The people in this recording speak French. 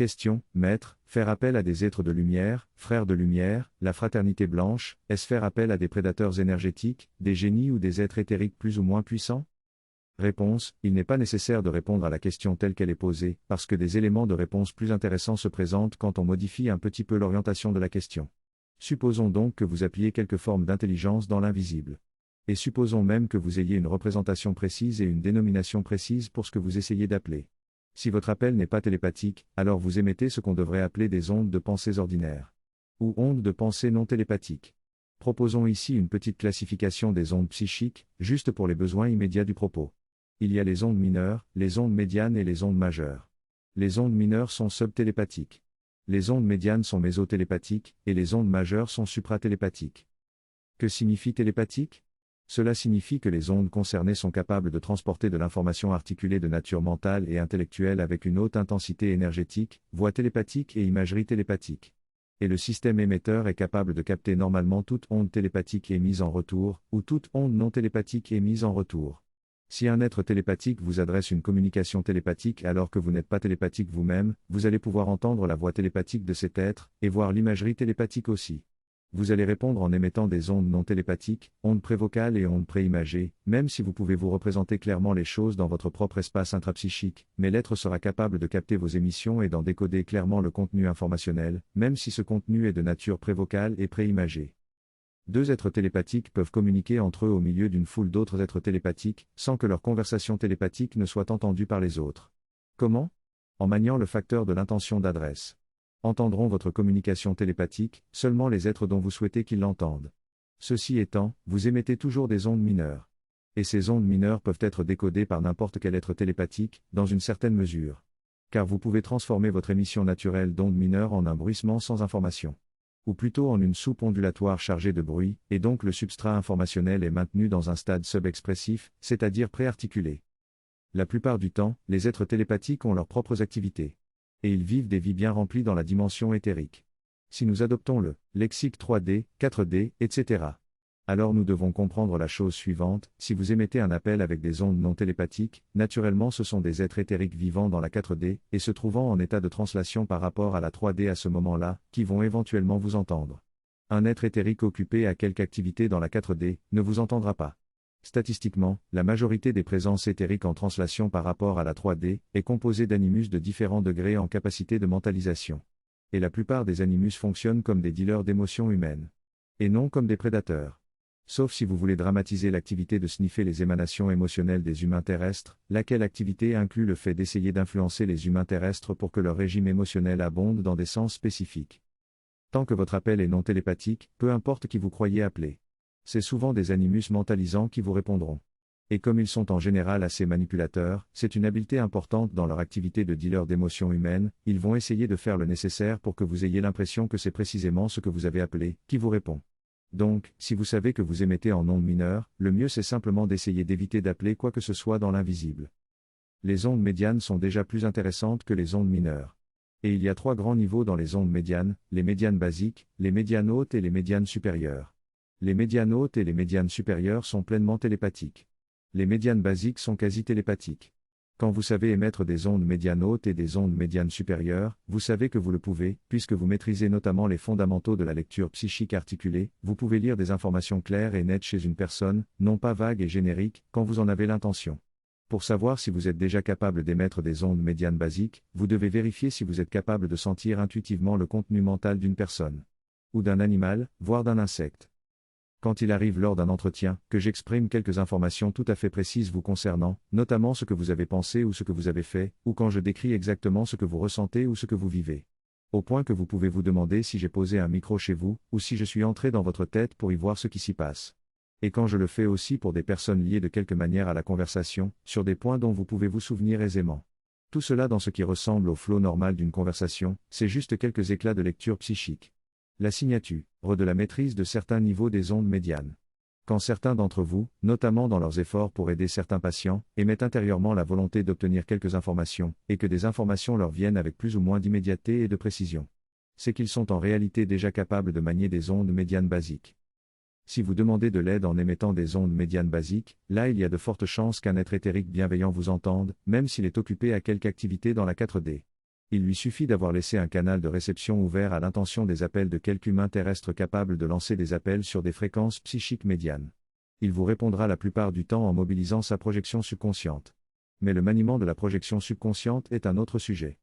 Question, maître, faire appel à des êtres de lumière, frères de lumière, la fraternité blanche, est-ce faire appel à des prédateurs énergétiques, des génies ou des êtres éthériques plus ou moins puissants? Réponse, il n'est pas nécessaire de répondre à la question telle qu'elle est posée, parce que des éléments de réponse plus intéressants se présentent quand on modifie un petit peu l'orientation de la question. Supposons donc que vous appuyez quelque forme d'intelligence dans l'invisible. Et supposons même que vous ayez une représentation précise et une dénomination précise pour ce que vous essayez d'appeler. Si votre appel n'est pas télépathique, alors vous émettez ce qu'on devrait appeler des ondes de pensée ordinaires. Ou ondes de pensée non télépathiques. Proposons ici une petite classification des ondes psychiques, juste pour les besoins immédiats du propos. Il y a les ondes mineures, les ondes médianes et les ondes majeures. Les ondes mineures sont subtélépathiques. Les ondes médianes sont mésotélépathiques, et les ondes majeures sont supratélépathiques. Que signifie télépathique? Cela signifie que les ondes concernées sont capables de transporter de l'information articulée de nature mentale et intellectuelle avec une haute intensité énergétique, voix télépathique et imagerie télépathique. Et le système émetteur est capable de capter normalement toute onde télépathique émise en retour, ou toute onde non télépathique émise en retour. Si un être télépathique vous adresse une communication télépathique alors que vous n'êtes pas télépathique vous-même, vous allez pouvoir entendre la voix télépathique de cet être, et voir l'imagerie télépathique aussi. Vous allez répondre en émettant des ondes non télépathiques, ondes prévocales et ondes préimagées, même si vous pouvez vous représenter clairement les choses dans votre propre espace intrapsychique, mais l'être sera capable de capter vos émissions et d'en décoder clairement le contenu informationnel, même si ce contenu est de nature prévocale et préimagée. Deux êtres télépathiques peuvent communiquer entre eux au milieu d'une foule d'autres êtres télépathiques, sans que leur conversation télépathique ne soit entendue par les autres. Comment? En maniant le facteur de l'intention d'adresse. Entendront votre communication télépathique, seulement les êtres dont vous souhaitez qu'ils l'entendent. Ceci étant, vous émettez toujours des ondes mineures. Et ces ondes mineures peuvent être décodées par n'importe quel être télépathique, dans une certaine mesure. Car vous pouvez transformer votre émission naturelle d'ondes mineures en un bruissement sans information. Ou plutôt en une soupe ondulatoire chargée de bruit, et donc le substrat informationnel est maintenu dans un stade subexpressif, c'est-à-dire préarticulé. La plupart du temps, les êtres télépathiques ont leurs propres activités. Et ils vivent des vies bien remplies dans la dimension éthérique. Si nous adoptons le lexique 3D, 4D, etc. Alors nous devons comprendre la chose suivante, si vous émettez un appel avec des ondes non télépathiques, naturellement ce sont des êtres éthériques vivant dans la 4D, et se trouvant en état de translation par rapport à la 3D à ce moment-là, qui vont éventuellement vous entendre. Un être éthérique occupé à quelque activité dans la 4D, ne vous entendra pas. Statistiquement, la majorité des présences éthériques en translation par rapport à la 3D est composée d'animus de différents degrés en capacité de mentalisation. Et la plupart des animus fonctionnent comme des dealers d'émotions humaines. Et non comme des prédateurs. Sauf si vous voulez dramatiser l'activité de sniffer les émanations émotionnelles des humains terrestres, laquelle activité inclut le fait d'essayer d'influencer les humains terrestres pour que leur régime émotionnel abonde dans des sens spécifiques. Tant que votre appel est non télépathique, peu importe qui vous croyez appeler. C'est souvent des animus mentalisants qui vous répondront. Et comme ils sont en général assez manipulateurs, c'est une habileté importante dans leur activité de dealer d'émotions humaines, ils vont essayer de faire le nécessaire pour que vous ayez l'impression que c'est précisément ce que vous avez appelé, qui vous répond. Donc, si vous savez que vous émettez en ondes mineures, le mieux c'est simplement d'essayer d'éviter d'appeler quoi que ce soit dans l'invisible. Les ondes médianes sont déjà plus intéressantes que les ondes mineures. Et il y a 3 grands niveaux dans les ondes médianes, les médianes basiques, les médianes hautes et les médianes supérieures. Les médianes hautes et les médianes supérieures sont pleinement télépathiques. Les médianes basiques sont quasi télépathiques. Quand vous savez émettre des ondes médianes hautes et des ondes médianes supérieures, vous savez que vous le pouvez, puisque vous maîtrisez notamment les fondamentaux de la lecture psychique articulée, vous pouvez lire des informations claires et nettes chez une personne, non pas vagues et génériques, quand vous en avez l'intention. Pour savoir si vous êtes déjà capable d'émettre des ondes médianes basiques, vous devez vérifier si vous êtes capable de sentir intuitivement le contenu mental d'une personne. Ou d'un animal, voire d'un insecte. Quand il arrive lors d'un entretien, que j'exprime quelques informations tout à fait précises vous concernant, notamment ce que vous avez pensé ou ce que vous avez fait, ou quand je décris exactement ce que vous ressentez ou ce que vous vivez. Au point que vous pouvez vous demander si j'ai posé un micro chez vous, ou si je suis entré dans votre tête pour y voir ce qui s'y passe. Et quand je le fais aussi pour des personnes liées de quelque manière à la conversation, sur des points dont vous pouvez vous souvenir aisément. Tout cela dans ce qui ressemble au flot normal d'une conversation, c'est juste quelques éclats de lecture psychique. La signature de la maîtrise de certains niveaux des ondes médianes. Quand certains d'entre vous, notamment dans leurs efforts pour aider certains patients, émettent intérieurement la volonté d'obtenir quelques informations, et que des informations leur viennent avec plus ou moins d'immédiateté et de précision. C'est qu'ils sont en réalité déjà capables de manier des ondes médianes basiques. Si vous demandez de l'aide en émettant des ondes médianes basiques, là il y a de fortes chances qu'un être éthérique bienveillant vous entende, même s'il est occupé à quelque activité dans la 4D. Il lui suffit d'avoir laissé un canal de réception ouvert à l'intention des appels de quelque humain terrestre capable de lancer des appels sur des fréquences psychiques médianes. Il vous répondra la plupart du temps en mobilisant sa projection subconsciente. Mais le maniement de la projection subconsciente est un autre sujet.